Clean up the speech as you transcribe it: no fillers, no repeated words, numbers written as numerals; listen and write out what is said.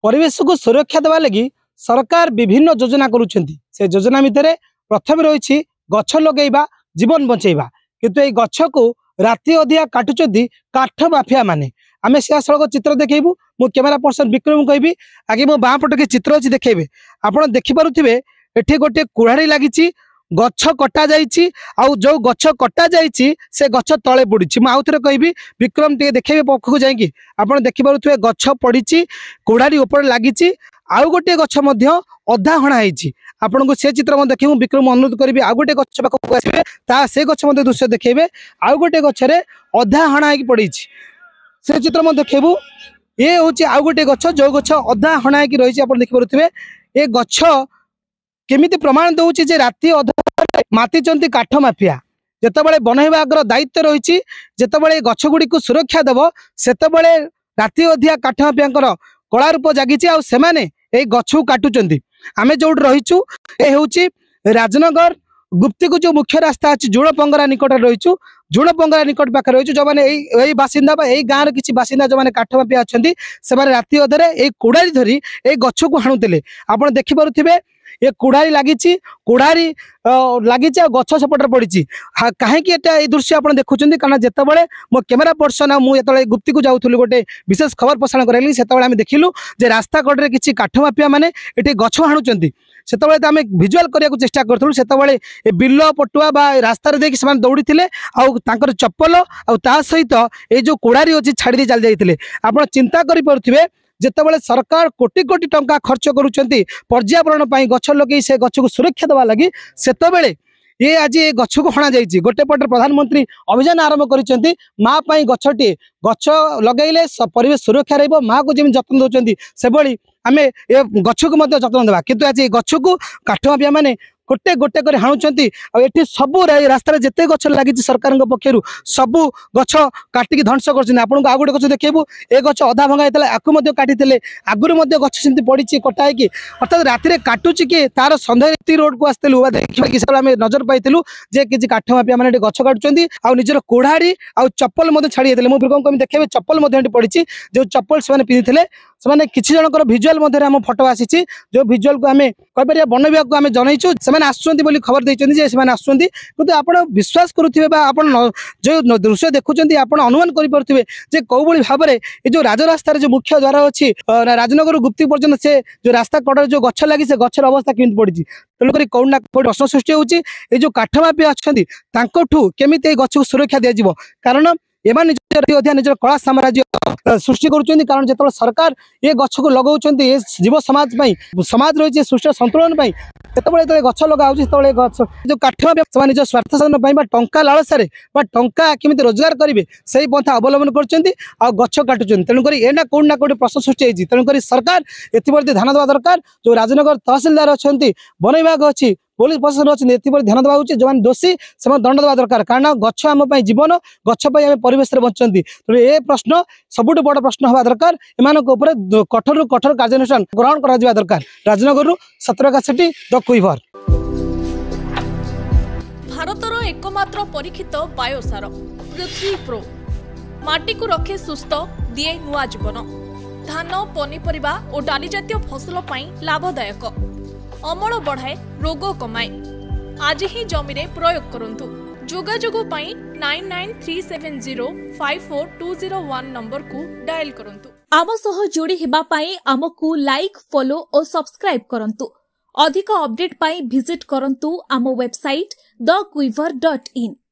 परिवेश को सुरक्षा देवा लगी सरकार विभिन्न योजना करुछंती। से योजना भितर प्रथम रही गछ लगेबा जीवन बचेबा, किंतु ये गछ को राति अधिया काटुचंती काठ माफिया माने। आमे सड़क चित्र देखबू। मु कैमेरा पर्सन विक्रम कहबी आगे मो बाँ पट के चित्र अच्छी देखेबे। आपण देखिपे एठी गोटे कुड़ारी लगी गछ कटा जाइछि आउ जो गछ कटा जाइछि से गछ तले पड़ी। मु आउ थे कहबी विक्रम टे देखेबे पखक जाइकी आपण देखिपे गछ पड़ी कुड़ारी ऊपर लगी आउ गोटे गछ मध्य अधा हणा होइछि। आपन को से चित्र में देखिबू विक्रम अनुरोध करी आउ गोटे गछ पाखक आसबे ता से गछ मध्य दृश्य देखेबे आउ गोटे गछरे अधा हणा होइकी पड़ी से चित्र में देखिबू। ये हूँ आउ गोटे गछ जो गछ अधा हणा होइकी रही आपण देखिपे ए गछ केमिति प्रमाण दउछि जे राति अधा मातिचंती काठ माफिया। जेतेबेले वन विभाग दायित्व रही जेतेबेले गछ गुडी को सुरक्षा देव सेतेबेले राति अधिया काठ माफिया कला रूप जागी आ सेमाने ए गछ काटुचंती। आमे जो रहीचु ए होउछि राजनगर गुप्ती को जो मुख्य रास्ता अच्छी जुड़पंगरा निकट रहीचु। जुड़पंगरा निकट पाखे रहीचु जो माने एई बासिंदा बा एई गाँव किछि बासिंदा जो माने काठ माफिया अछंती से माने राति अधरे ए कुड़ारी धरी ए गछ को हाणुतिले। आपण देखि पारुथिबे ये कुड़ारी लगी कुड़ारी लगी गछ सेपटे पड़ी कहीं दृश्य आप देखुं कारण जितेबाला मो कैमेरा पर्सन मुझे गुप्ती को जाऊँ गोटे विशेष खबर प्रसारण करें से देखिलु जे रास्ता कड़े किसी काठ माफिया मैंने ये गछ हाणुंट से आम भिजुआल करने को चेष्टा करूँ से बिल पटुआ रास्ता देखिए दौड़ी थे आर चप्पल आ सहित ये जो कुड़ारी अच्छी छाड़ी चली जाते आप चिंता करें जेतेबेले सरकार कोटी कोटी टंका खर्च करुछंती पर्यावरण पाई गछ लगे से गछ को सुरक्षा देवा लगी सेतेबेले ये आज ये गछ को हणा जाइछि। गोटे पटे प्रधानमंत्री अभियान आरंभ करिसेंती माँ पाई गछटी गछ लगेले परिवेश सुरक्षा रहिबो माँ को जेमि जतन दउचंती से भली आमे ए गछ को मध्य जतन देबा। किंतु आज ये गछ को काठ माफिया माने गोटे गोटे कर हाणुचंती एठी सबु रास्ता जिते गछ लगी सरकार पक्षर सबु गछ काटिकी ध्वंस कर। आपको आउ गोटे गछ देखू ए गछ अधा भंगा होता आपको काटी आगुरी गछ सेमती पड़ी कटाई अर्थात राति काटुची कि तार सन्देह रोड को आसलु देखा नजर पाइलु जे किसी काठ माफिया मैंने गछ काटुंट आउ निजर कुड़ाड़ी आउ चप्पल छाड़ी मुझे देखे चप्पल पड़ी जो चप्पल से पिंधि से किसी जनकर भिजुआल आम फोटो आसी जो भिजुआल को आम कहीपर वन विभाग को आम जनईचु से खबर देते आसुँच कि आप विश्वास करुवे जो दृश्य देखुं आप अनुमान करें कौ भाव में ये जो राजरास्त जो मुख्य द्वार अच्छी राजनगर गुप्ती पर्यटन से जो रास्ता कड़े जो गछ लगी से गचर अवस्था केमी पड़ी तेणुक कौन ना कौन प्रश्न सृष्टि होची ये जो काठ माफिया अच्छा केमी गछ को सुरक्षा दिज्व कारण एमान निजर कला साम्राज्य सृष्टि करुँच कारण जो सरकार ये गछ को लगाउछंती ये जीव समाज समाज रही सुष्ठ संतुलन जो गछ लगा गछ जो काठ माफिया निज स्वार्थ साधन टंका लालसारे टंका केमी रोजगार करेंगे से पंथा अवलंबन कर गछ काटुन। तेणुक ना कौन ना कौन प्रश्न सृष्टि होती तेणुक सरकार एप्रति ध्यान देवा दरकार। जो राजनगर तहसिलदार अच्छा वन विभाग अच्छी पुलिस प्रशासन अच्छे ध्यान देवा उचित जो दोषी से दंड देवा दरकार कारण गछ आम जीवन गछ आम परिवेश बंचती तेणु ये प्रश्न सबुठ बड़ प्रश्न हवा दरकार एम कठोर कठोर कार्यानुष्ठान ग्रहण करा दरकार। राजनगर सतरका सेठी द कुइभर भारतर एकमात्र परीक्षित बायोसार पृथ्वी प्रो माटी को रखे सुस्थ दिए नुआ जीवन धान पनीपरिबा और डाली जातीय फसल लाभदायक अमल बढ़ाए रोग कमाए आज ही जमीरे प्रयोग करंतु। जोगाजोग पाई 9937054201 नंबर को डायल करंतु। आम सह जोड़ी हेबा पाई आमकु लाइक फॉलो और सब्सक्राइब करंतु। अधिक अपडेट पाई विजिट करंतु आम वेबसाइट thequiver.in।